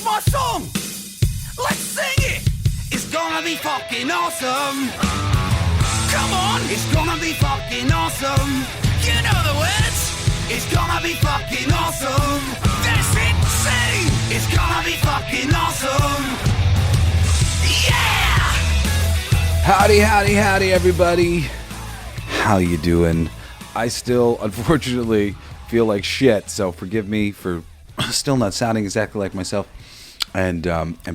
my song. Let's sing it. It's gonna be fucking awesome. Come on, it's gonna be fucking awesome. You know the words. It's gonna be fucking awesome. That's insane. It's gonna be fucking awesome. Yeah! Howdy, howdy, howdy, everybody. How you doing? I still, unfortunately, feel like shit, so forgive me for still not sounding exactly like myself and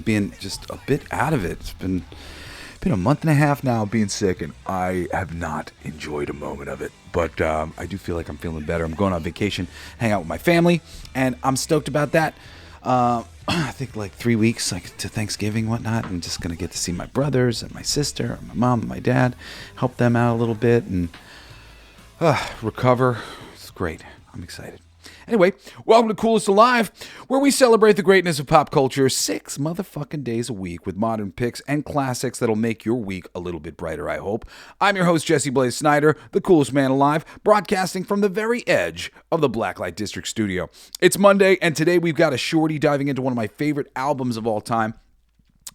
being just a bit out of it. It's been a month and a half now being sick, and I have not enjoyed a moment of it. But I do feel like I'm feeling better. I'm going on vacation, hang out with my family, and I'm stoked about that. I think like 3 weeks, like to Thanksgiving, whatnot. I'm just gonna get to see my brothers and my sister, and my mom and my dad, help them out a little bit, and recover. It's great. I'm excited. Anyway, welcome to Coolest Alive, where we celebrate the greatness of pop culture 6 motherfucking days a week with modern picks and classics that'll make your week a little bit brighter, I hope. I'm your host, Jesse Blaze Snider, the coolest man alive, broadcasting from the very edge of the Blacklight District studio. It's Monday, and today we've got a shorty diving into one of my favorite albums of all time.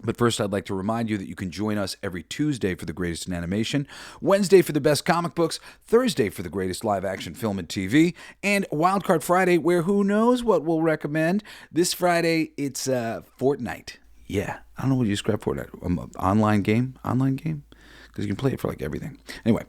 But first, I'd like to remind you that you can join us every Tuesday for the greatest in animation, Wednesday for the best comic books, Thursday for the greatest live-action film and TV, and Wildcard Friday, where who knows what we'll recommend. This Friday, it's Fortnite. Yeah, I don't know what you describe Fortnite. Online game? Online game? Because you can play it for like everything. Anyway,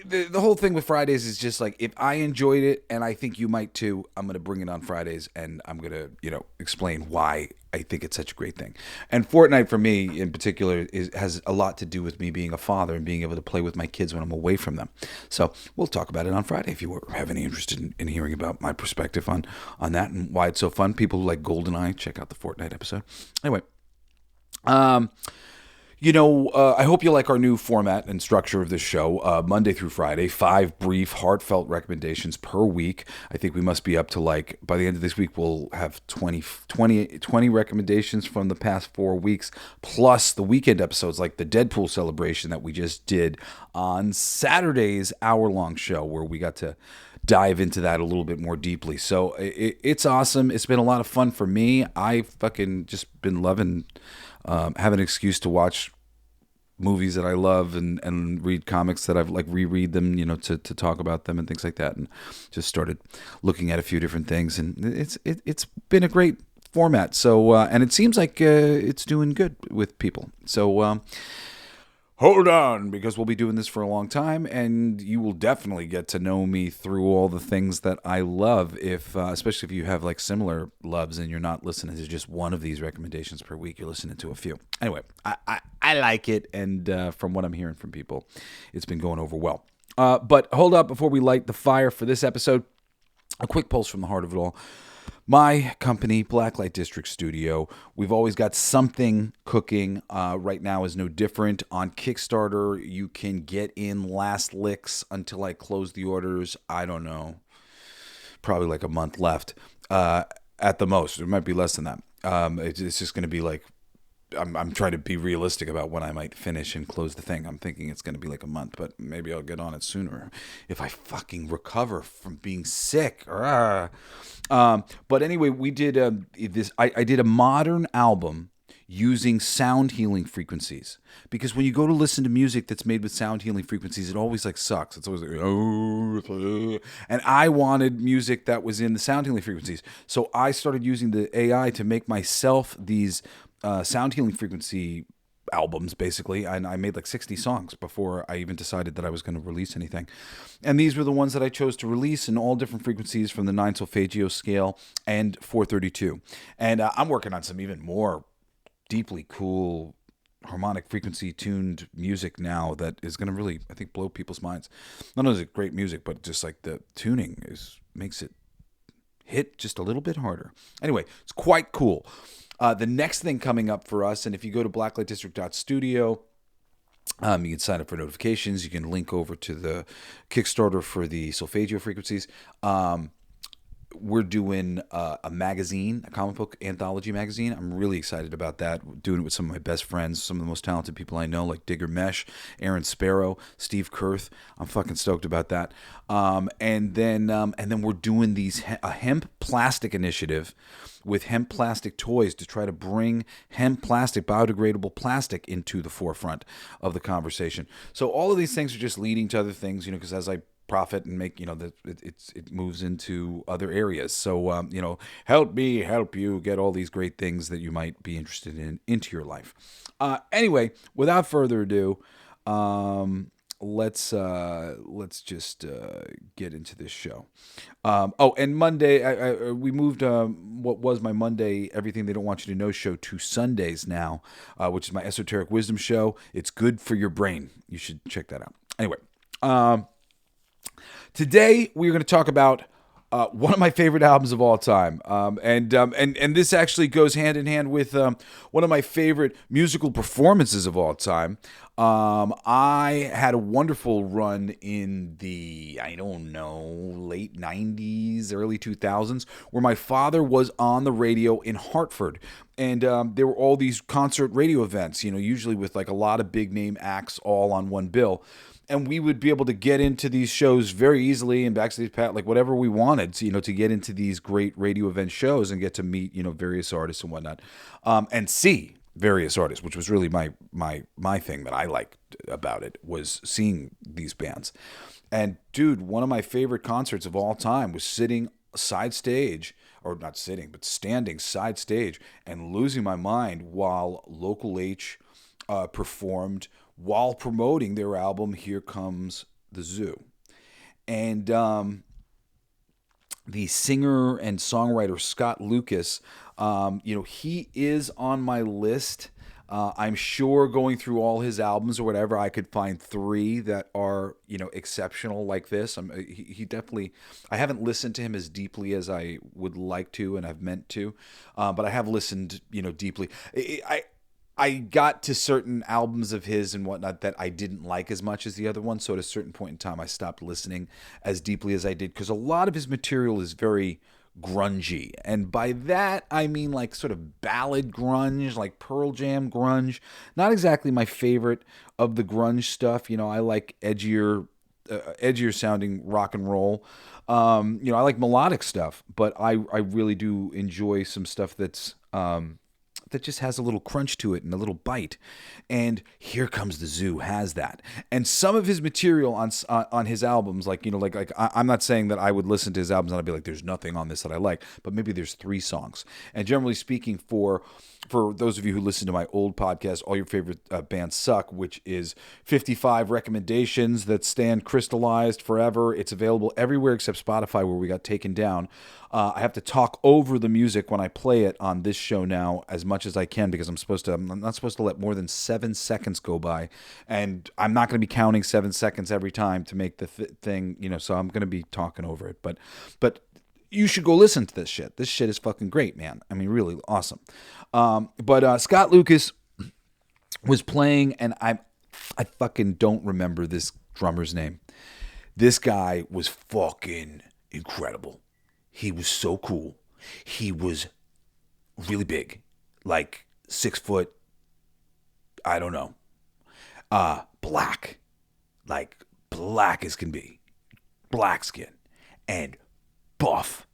the whole thing with Fridays is just like, if I enjoyed it, and I think you might too, I'm going to bring it on Fridays, and I'm going to, explain why I think it's such a great thing. And Fortnite, for me in particular, has a lot to do with me being a father and being able to play with my kids when I'm away from them. So we'll talk about it on Friday if you have any interest in hearing about my perspective on that and why it's so fun. People who like GoldenEye, check out the Fortnite episode. Anyway, I hope you like our new format and structure of this show, Monday through Friday, 5 brief, heartfelt recommendations per week. I think we must be up to by the end of this week, we'll have 20 recommendations from the past 4 weeks, plus the weekend episodes like the Deadpool celebration that we just did on Saturday's hour-long show, where we got to dive into that a little bit more deeply. So it's awesome. It's been a lot of fun for me. I've fucking just been loving have an excuse to watch movies that I love and read comics that I've reread them, to talk about them and things like that, and just started looking at a few different things, and it's been a great format. So and it seems like it's doing good with people. So hold on, because we'll be doing this for a long time, and you will definitely get to know me through all the things that I love, especially if you have similar loves and you're not listening to just one of these recommendations per week, you're listening to a few. Anyway, I like it, and from what I'm hearing from people, it's been going over well. But hold up, before we light the fire for this episode, a quick pulse from the heart of it all. My company, Blacklight District Studio, we've always got something cooking. Right now is no different. On Kickstarter, you can get in last licks until I close the orders. I don't know. Probably like a month left at the most. It might be less than that. It's just going to be I'm trying to be realistic about when I might finish and close the thing. I'm thinking it's going to be like a month, but maybe I'll get on it sooner if I fucking recover from being sick. But anyway, we did this. I did a modern album using sound healing frequencies, because when you go to listen to music that's made with sound healing frequencies, it always sucks. It's always and I wanted music that was in the sound healing frequencies, so I started using the AI to make myself these sound healing frequency albums, basically, and I made 60 songs before I even decided that I was going to release anything. And these were the ones that I chose to release in all different frequencies, from the 9 solfeggio scale and 432. And I'm working on some even more deeply cool harmonic frequency tuned music now that is going to really, I think, blow people's minds. Not only is it great music, but just the tuning makes it hit just a little bit harder. Anyway, it's quite cool. The next thing coming up for us, and if you go to blacklightdistrict.studio, you can sign up for notifications. You can link over to the Kickstarter for the solfeggio frequencies. we're doing a magazine, a comic book anthology magazine. I'm really excited about that. Doing it with some of my best friends, some of the most talented people I know, like Digger Mesh, Aaron Sparrow, Steve Kurth. I'm fucking stoked about that. And then we're doing a hemp plastic initiative with hemp plastic toys to try to bring hemp plastic, biodegradable plastic, into the forefront of the conversation. So all of these things are just leading to other things, because as I profit and make, it moves into other areas. So, help me help you get all these great things that you might be interested in into your life. Anyway, without further ado, let's just get into this show. And Monday, we moved what was my Monday Everything They Don't Want You to Know show to Sundays now, which is my esoteric wisdom show. It's good for your brain. You should check that out. Anyway, today we're going to talk about one of my favorite albums of all time, and this actually goes hand in hand with one of my favorite musical performances of all time. I had a wonderful run in the, late 90s, early 2000s, where my father was on the radio in Hartford. And there were all these concert radio events, usually with like a lot of big name acts all on one bill. And we would be able to get into these shows very easily and backstage pat, like whatever we wanted, to get into these great radio event shows and get to meet, various artists and whatnot, and see various artists, which was really my thing that I liked about it, was seeing these bands. And dude, one of my favorite concerts of all time was sitting side stage, or not sitting, but standing side stage and losing my mind while Local H performed while promoting their album Here Comes the Zoo. And the singer and songwriter Scott Lucas, he is on my list. I'm sure going through all his albums or whatever, I could find 3 that are, exceptional like this. He definitely, I haven't listened to him as deeply as I would like to and I've meant to, but I have listened, deeply. I got to certain albums of his and whatnot that I didn't like as much as the other ones. So at a certain point in time, I stopped listening as deeply as I did, because a lot of his material is very grungy. And by that, I mean like sort of ballad grunge, like Pearl Jam grunge. Not exactly my favorite of the grunge stuff. I like edgier sounding rock and roll. I like melodic stuff, but I really do enjoy some stuff that's that just has a little crunch to it and a little bite. And Here Comes the Zoo has that. And some of his material on his albums, I'm not saying that I would listen to his albums and I'd be like, there's nothing on this that I like, but maybe there's 3 songs. And generally speaking, for those of you who listen to my old podcast, All Your Favorite Bands Suck, which is 55 recommendations that stand crystallized forever. It's available everywhere except Spotify, where we got taken down. I have to talk over the music when I play it on this show now as much as I can, because I'm not supposed to let more than 7 seconds go by, and I'm not going to be counting 7 seconds every time to make the thing, so I'm going to be talking over it. But you should go listen to this shit. This shit is fucking great, man. I mean, really awesome. But Scott Lucas was playing, and I fucking don't remember this drummer's name. This guy was fucking incredible. He was so cool. He was really big, like 6 foot, I don't know, black, like black as can be, black skin, and buff,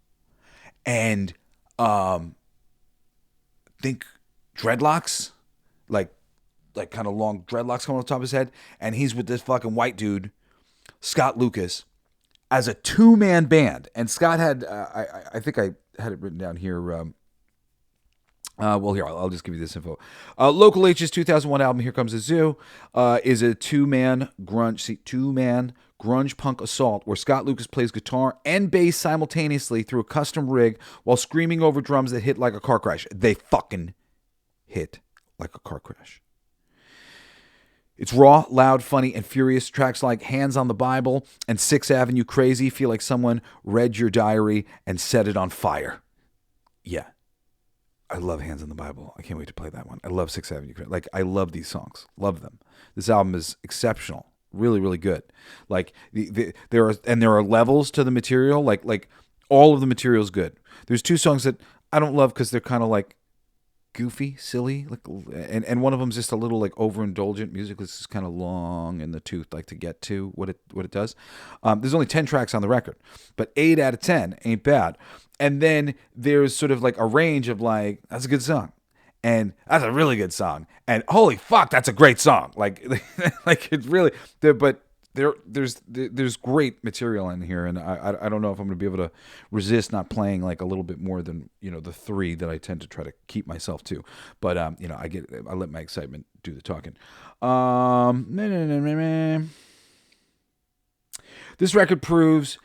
and think dreadlocks, like kind of long dreadlocks coming on top of his head, and he's with this fucking white dude, Scott Lucas, as a 2-man band. And Scott had, I think I had it written down here. Well, here, I'll just give you this info. Local H's 2001 album, Here Comes the Zoo, is a 2-man grunge punk assault where Scott Lucas plays guitar and bass simultaneously through a custom rig while screaming over drums that hit like a car crash. They fucking hit like a car crash. It's raw, loud, funny, and furious. Tracks like Hands on the Bible and 6th Avenue Crazy feel like someone read your diary and set it on fire. Yeah. I love Hands on the Bible. I can't wait to play that one. I love 6th Avenue Crazy. Like, I love these songs. Love them. This album is exceptional. Really, really good. Like, there are levels to the material. Like All of the material is good. There's 2 songs that I don't love because they're kind of like goofy, silly, like, and one of them's just a little like overindulgent. Musically, it's just kind of long in the tooth, like to get to what it does. There's only 10 tracks on the record, but 8 out of 10 ain't bad. And then there's sort of like a range of like, that's a good song, and that's a really good song, and holy fuck, that's a great song. Like like it's really there, but. There's great material in here, and I don't know if I'm going to be able to resist not playing like a little bit more than the 3 that I tend to try to keep myself to. But I let my excitement do the talking. This record proves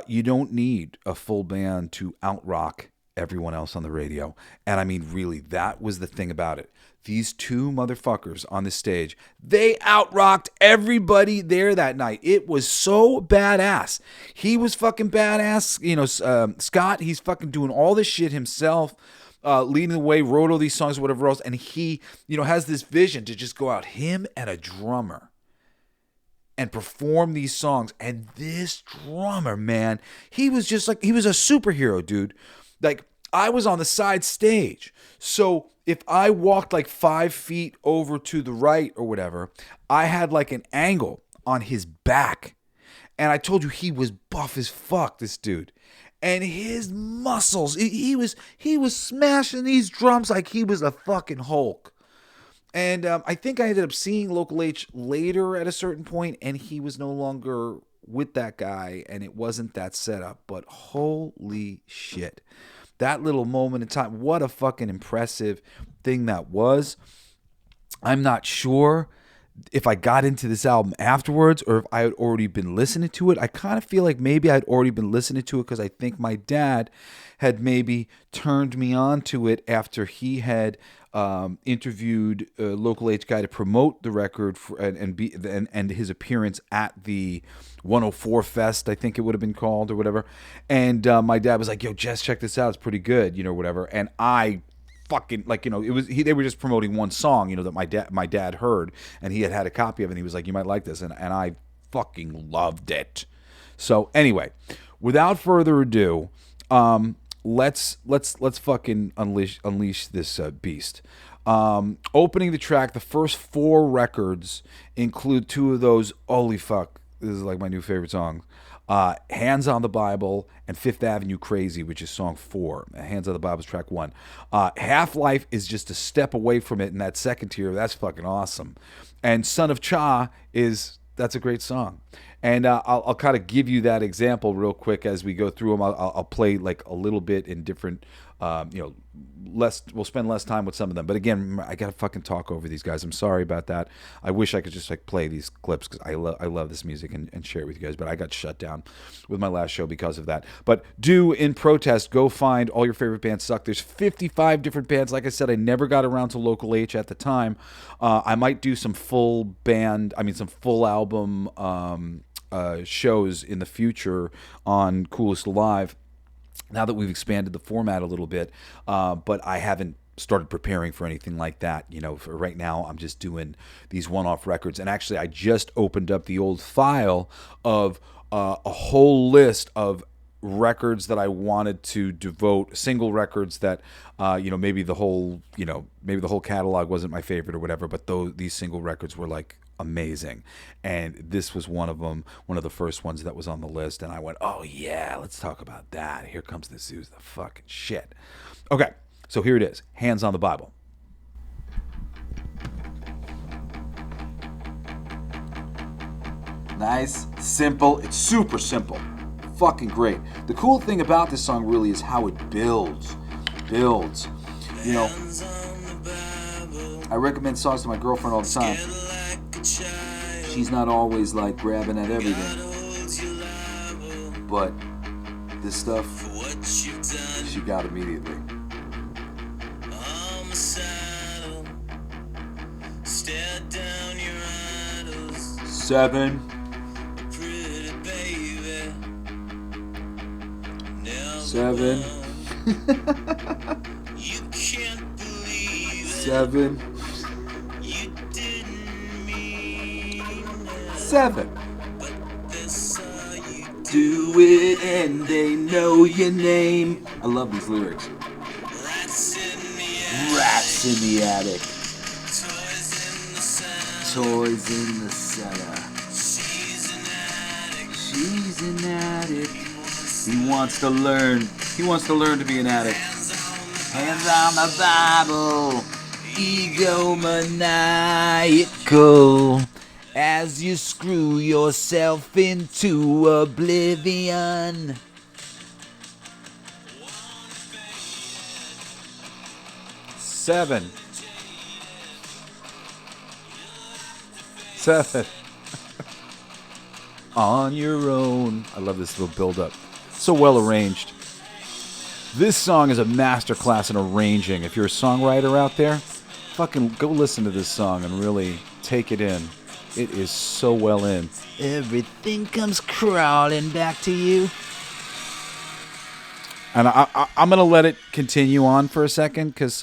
you don't need a full band to out-rock everyone else on the radio, and I mean really, that was the thing about it. These 2 motherfuckers on the stage, they out-rocked everybody there that night. It was so badass. He was fucking badass. Scott, he's fucking doing all this shit himself, leading the way, wrote all these songs, whatever else. And he, has this vision to just go out, him and a drummer, and perform these songs. And this drummer, man, he was just like, he was a superhero, dude. Like, I was on the side stage. So if I walked like 5 feet over to the right or whatever, I had like an angle on his back. And I told you he was buff as fuck, this dude. And his muscles, he was smashing these drums like he was a fucking Hulk. And I think I ended up seeing Local H later at a certain point, and he was no longer with that guy, and it wasn't that setup. But holy shit. That little moment in time, what a fucking impressive thing that was. I'm not sure if I got into this album afterwards or if I had already been listening to it. I kind of feel like maybe I'd already been listening to it because I think my dad had maybe turned me on to it after he had interviewed a Local H guy to promote the record and his appearance at the 104 Fest, I think it would have been called or whatever. And my dad was like, "Yo, Jess, check this out. It's pretty good, whatever." And I fucking they were just promoting one song, that my dad heard, and he had a copy of it, and he was like, "You might like this," and I fucking loved it. So anyway, without further ado, let's fucking unleash this beast. Opening the track, the first 4 records include 2 of those. Holy fuck, this is like my new favorite song. Hands on the Bible and Fifth Avenue Crazy, which is song 4. Hands on the Bible is track 1. Half-Life is just a step away from it in that second tier. That's fucking awesome. And Son of Cha that's a great song. And I'll kind of give you that example real quick as we go through them. I'll play like a little bit in different, we'll spend less time with some of them. But again, I got to fucking talk over these guys. I'm sorry about that. I wish I could just like play these clips because I love this music and share it with you guys. But I got shut down with my last show because of that. But in protest, go find all your favorite bands suck. There's 55 different bands. Like I said, I never got around to Local H at the time. I might do some full album shows in the future on Coolest Alive, now that we've expanded the format a little bit, but I haven't started preparing for anything like that. For right now, I'm just doing these one-off records. And actually, I just opened up the old file of a whole list of records that I wanted to devote, single records that maybe the whole catalog wasn't my favorite or whatever, but these single records were like amazing, and this was one of them, one of the first ones that was on the list, and I went, oh yeah, let's talk about that. Here comes this is the fucking shit. Okay, so here it is, Hands on the Bible. Nice, simple, it's super simple, fucking great. The cool thing about this song really is how it builds. I recommend songs to my girlfriend all the time. She's not always like grabbing at everything, but this stuff she got immediately. Seven. Seven. do it and they know your name. I love these lyrics. Rats in the attic. Toys in the cellar. She's an addict. He wants to learn. He wants to learn to be an addict. Hands on the Bible. Egomaniacal. As you screw yourself into oblivion. Seven. On your own. I love this little build-up. So well arranged. This song is a masterclass in arranging. If you're a songwriter out there, fucking go listen to this song and really take it in. It is so well in. Everything comes crawling back to you. And I'm going to let it continue on for a second because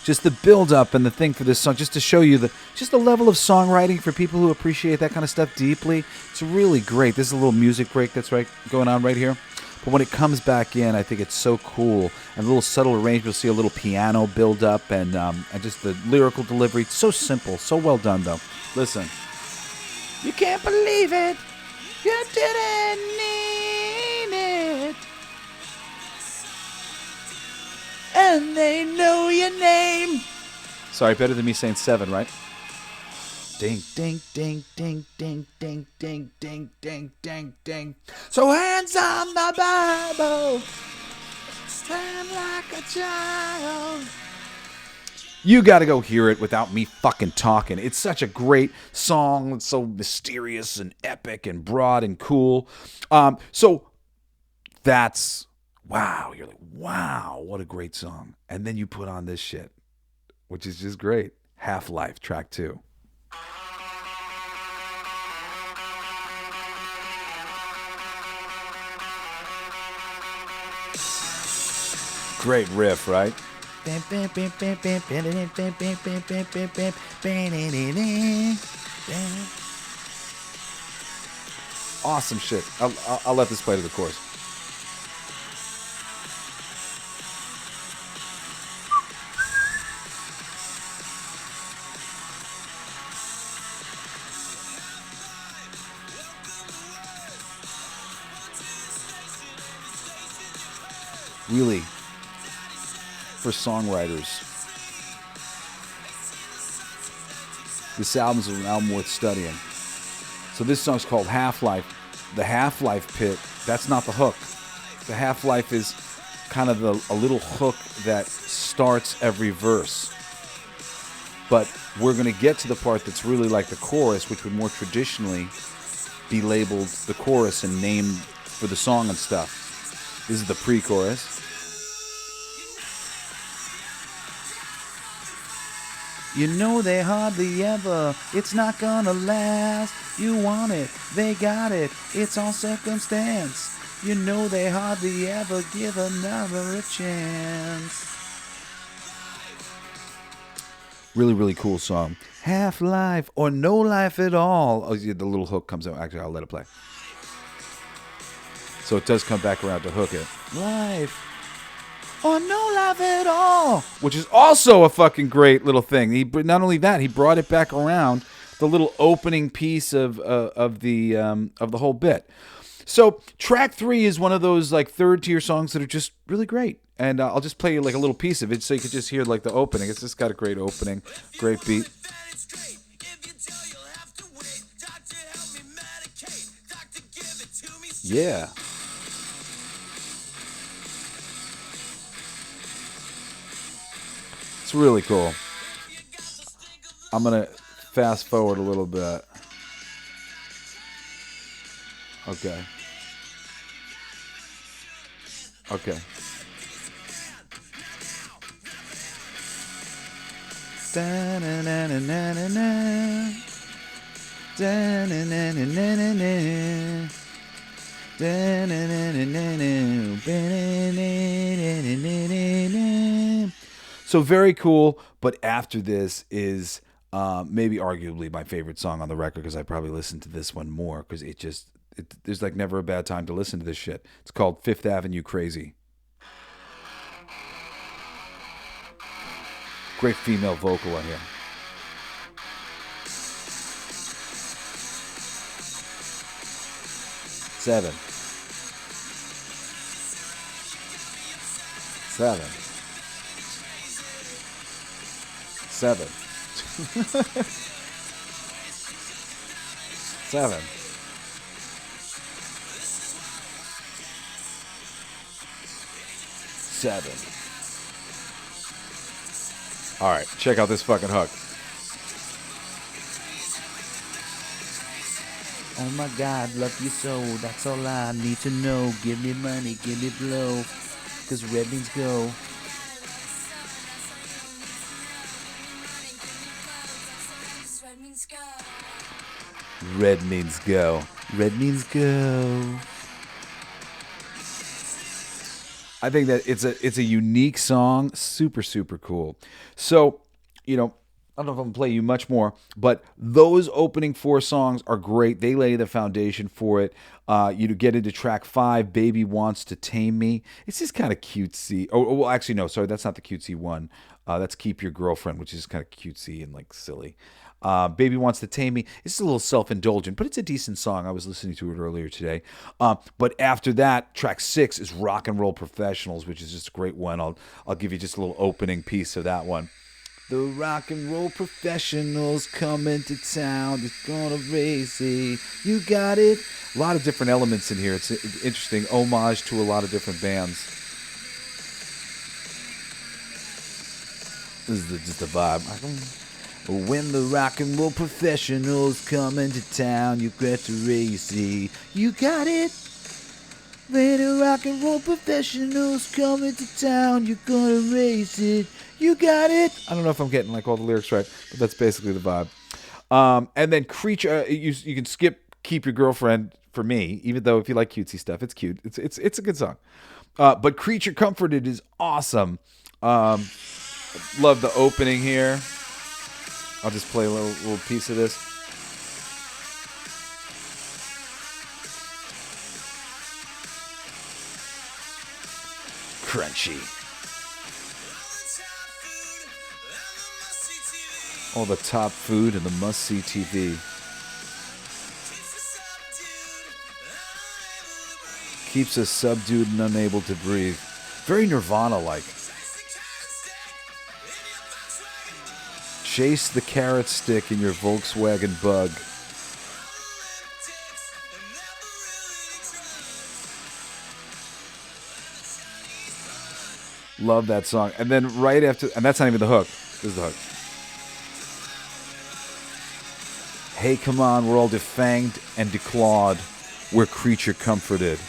just the build-up and the thing for this song, just to show you the level of songwriting for people who appreciate that kind of stuff deeply. It's really great. This is a little music break that's going on right here. But when it comes back in, I think it's so cool. And a little subtle arrangement. You'll see a little piano build-up and just the lyrical delivery. It's so simple. So well done, though. Listen. You can't believe it. You didn't mean it. And they know your name. Sorry, better than me saying 7, right? Ding, ding, ding, ding, ding, ding, ding, ding, ding, ding, ding. So hands on the Bible. Stand like a child. You got to go hear it without me fucking talking. It's such a great song. It's so mysterious and epic and broad and cool. So that's, wow. You're like, wow, what a great song. And then you put on this shit, which is just great. Half-Life, track 2. Great riff, right? Awesome shit. I'll let this play to the chorus. Really, for songwriters, this album's an album worth studying. So this song's called Half-Life. The Half-Life pit, that's not the hook. The Half-Life is kind of a little hook that starts every verse. But we're going to get to the part that's really like the chorus, which would more traditionally be labeled the chorus and named for the song and stuff. This is the pre-chorus. You know they hardly ever, it's not gonna last. You want it, they got it, it's all circumstance. You know they hardly ever give another a chance. Really, really cool song. Half-Life or no life at all. Oh, yeah, the little hook comes out. Actually, I'll let it play. So it does come back around to hook it. Life. Or no life at all, which is also a fucking great little thing. Not only that, he brought it back around, the little opening piece of the whole bit. So track 3 is one of those like third tier songs that are just really great, and I'll just play you like a little piece of it so you can just hear like the opening. It's just got a great opening, great beat. Yeah. It's really cool. I'm going to fast forward a little bit. Okay. Okay. Da-na-na-na-na-na. Da-na-na-na-na-na. Da-na-na-na-na-na. So very cool, but after this is maybe arguably my favorite song on the record because I probably listened to this one more because it's There's like never a bad time to listen to this shit. It's called Fifth Avenue Crazy. Great female vocal on here. Seven. Seven. Seven. Seven. Seven. All right, check out this fucking hook. Oh my God, love you so, that's all I need to know. Give me money, give me blow, cause red means go. Red means go. Red means go. I think that it's a unique song, super, super cool. So, I don't know if I'm going to play you much more, but those opening 4 songs are great. They lay the foundation for it. You get into track 5, Baby Wants to Tame Me. It's just kind of cutesy. Oh, well, actually, no, sorry, that's not the cutesy one. That's Keep Your Girlfriend, which is kind of cutesy and like silly. Baby Wants to Tame Me. It's a little self-indulgent, but it's a decent song. I was listening to it earlier today. But after that, track 6 is Rock and Roll Professionals, which is just a great one. I'll give you just a little opening piece of that one. The rock and roll professionals coming to town. It's gonna race it. You got it. A lot of different elements in here. It's an interesting homage to a lot of different bands. This is just a vibe. When the rock and roll professionals come into town, you got to race it. You got it. When the rock and roll professionals come into town, you're gonna race it. You got it. I don't know if I'm getting like all the lyrics right, but that's basically the vibe. And then Creature, you can skip Keep Your Girlfriend for me, even though if you like cutesy stuff, it's cute. It's a good song. But Creature Comforted is awesome. Love the opening here. I'll just play a little piece of this. Crunchy. All the top food and the must-see TV. Keeps us subdued and unable to breathe. Very Nirvana-like. Chase the carrot stick in your Volkswagen Bug. Love that song. And then right after, and that's not even the hook. This is the hook. Hey, come on, we're all defanged and declawed. We're creature comforted.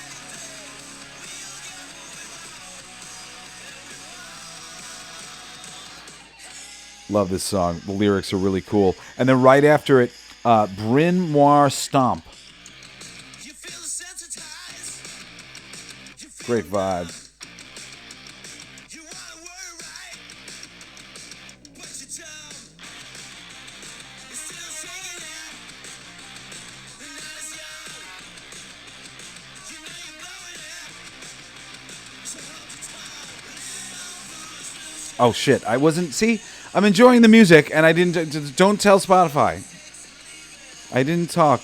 Love this song. The lyrics are really cool. And then right after it, Bryn Mawr Stomp. Great vibe. Oh shit! I wasn't. See, I'm enjoying the music, and I didn't. Don't tell Spotify. I didn't talk.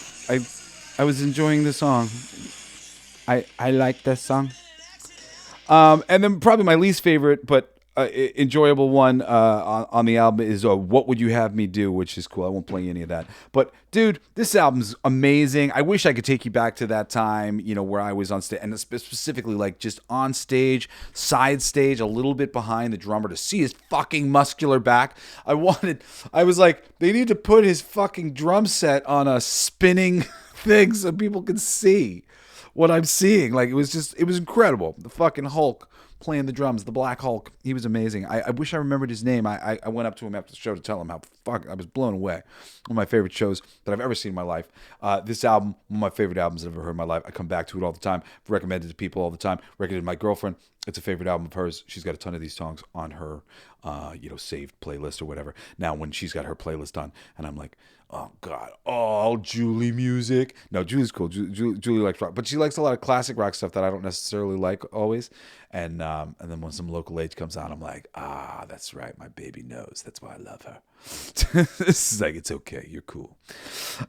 I was enjoying the song. I like this song. And then probably my least favorite, but enjoyable one on the album is What Would You Have Me Do, which is cool. I won't play any of that. But, dude, this album's amazing. I wish I could take you back to that time, where I was on stage, and specifically, like, just on stage, side stage, a little bit behind the drummer to see his fucking muscular back. I was like, they need to put his fucking drum set on a spinning thing so people can see what I'm seeing. Like, it was incredible. The fucking Hulk playing the drums, the Black Hulk. He was amazing. I wish I remembered his name. I went up to him after the show to tell him how I was blown away. One of my favorite shows that I've ever seen in my life. This album, one of my favorite albums I've ever heard in my life. I come back to it all the time. I've recommended it to people all the time. Recommended my girlfriend. It's a favorite album of hers. She's got a ton of these songs on her, saved playlist or whatever. Now, when she's got her playlist on, and I'm like, Oh God, all Julie music. No, Julie's cool. Julie likes rock, but she likes a lot of classic rock stuff that I don't necessarily like always. And then when some local age comes on, I'm like, that's right, my baby knows. That's why I love her. This is like, it's okay, you're cool.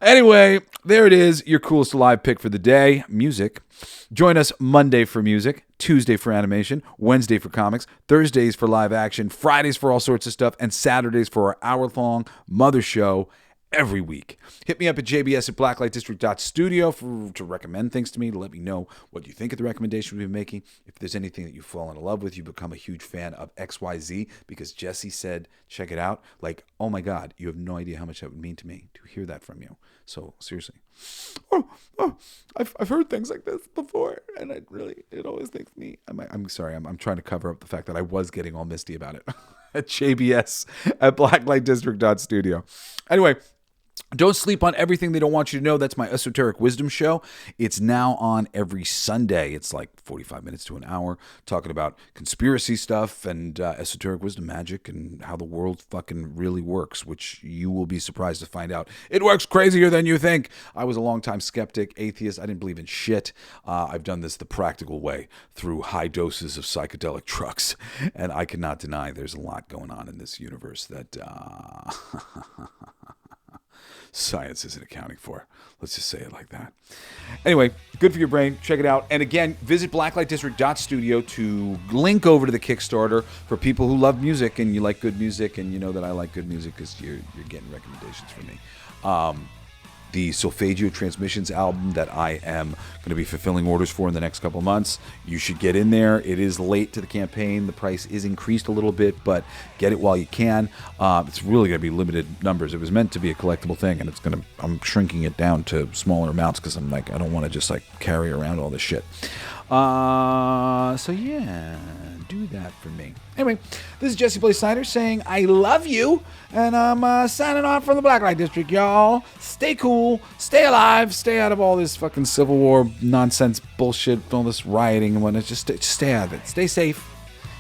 Anyway, there it is. Your coolest live pick for the day, music. Join us Monday for music, Tuesday for animation, Wednesday for comics, Thursdays for live action, Fridays for all sorts of stuff, and Saturdays for our hour-long Mother Show every week. Hit me up at jbs@blacklightdistrict.studio to recommend things to me, to let me know what you think of the recommendation we've been making. If there's anything that you've fallen in love with, you become a huge fan of XYZ because Jesse said, check it out. Like, oh my God, you have no idea how much that would mean to me to hear that from you. So seriously. I've heard things like this before, and it always makes me, I'm sorry, I'm trying to cover up the fact that I was getting all misty about it. At jbs@blacklightdistrict.studio. Anyway, don't sleep on everything they don't want you to know. That's my esoteric wisdom show. It's now on every Sunday. It's like 45 minutes to an hour talking about conspiracy stuff and esoteric wisdom magic and how the world fucking really works, which you will be surprised to find out. It works crazier than you think. I was a longtime skeptic, atheist. I didn't believe in shit. I've done this the practical way through high doses of psychedelic drugs. And I cannot deny there's a lot going on in this universe that... science isn't accounting for. Let's just say it like that. Anyway, good for your brain. Check it out. And again, visit blacklightdistrict.studio to link over to the Kickstarter for people who love music and you like good music, and you know that I like good music because you're getting recommendations from me. The Solfeggio Transmissions album that I am going to be fulfilling orders for in the next couple of months. You should get in there. It is late to the campaign. The price is increased a little bit, but get it while you can. It's really going to be limited numbers. It was meant to be a collectible thing, and I'm shrinking it down to smaller amounts because I'm like, I don't want to just like carry around all this shit. So yeah, do that for me. Anyway, this is Jesse Blaze Snider saying I love you, and I'm signing off from the Blacklight District, y'all. Stay cool, stay alive, stay out of all this fucking Civil War nonsense bullshit, all this rioting and whatnot. Just stay out of it. Stay safe.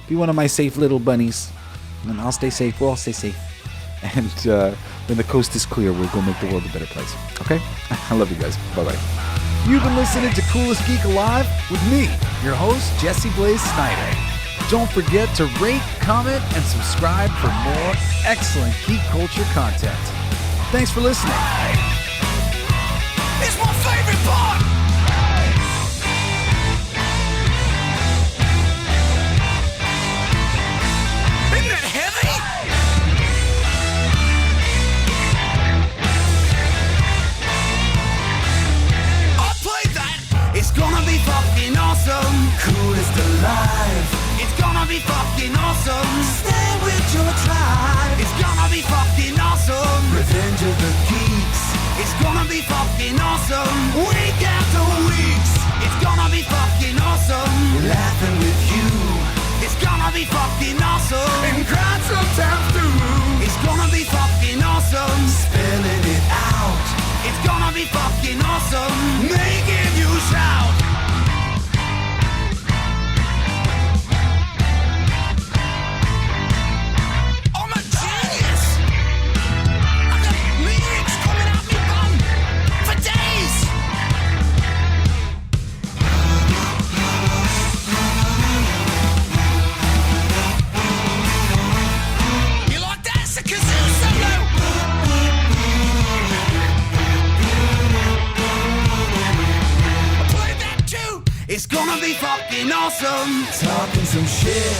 Be one of my safe little bunnies, and I'll stay safe. We'll all stay safe. And when the coast is clear, we'll go make the world a better place. Okay? I love you guys. Bye-bye. You've been listening to Coolest Geek Alive with me, your host, Jesse Blaze Snider. Don't forget to rate, comment, and subscribe for more excellent geek culture content. Thanks for listening. It's my favorite part. Isn't it heavy? I played that. It's gonna be fucking awesome. Coolest alive. It's gonna be fucking awesome. Stay with your tribe. It's gonna be fucking awesome. Revenge of the Geeks. It's gonna be fucking awesome. Week after weeks. It's gonna be fucking awesome. Laughing with you. It's gonna be fucking awesome. And crying sometimes too. It's gonna be fucking awesome. Spelling it out. It's gonna be fucking awesome. Making you shout. It's gonna be fucking awesome. Talking some shit.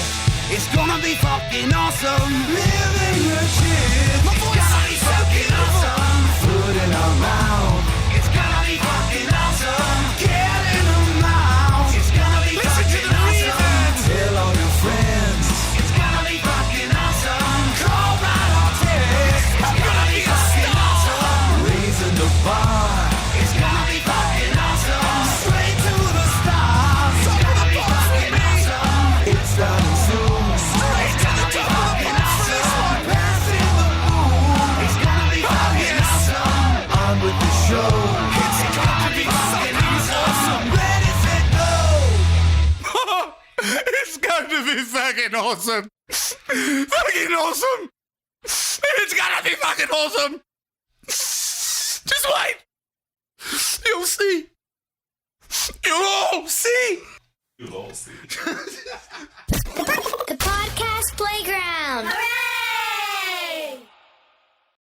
It's gonna be fucking awesome. Living legit. My voice is gonna be fucking awesome. Food in our mouth. It's gonna be fucking awesome. Get in the mouth. It's gonna be fucking awesome. Tell all your friends. It's gonna be fucking awesome. Call right on text. It's gonna be fucking awesome. Raising the bar. It's gonna be fucking awesome. Straight to the stars. It's gonna be fucking awesome. It's starting soon. Straight to the top. Awesome. Passing the moon. It's gonna be fucking awesome. On with the show. It's gonna be fucking awesome. Ready, set, go. It's gonna be fucking awesome. Fucking awesome. It's gonna be fucking awesome. see. You all see. The podcast playground. Hooray!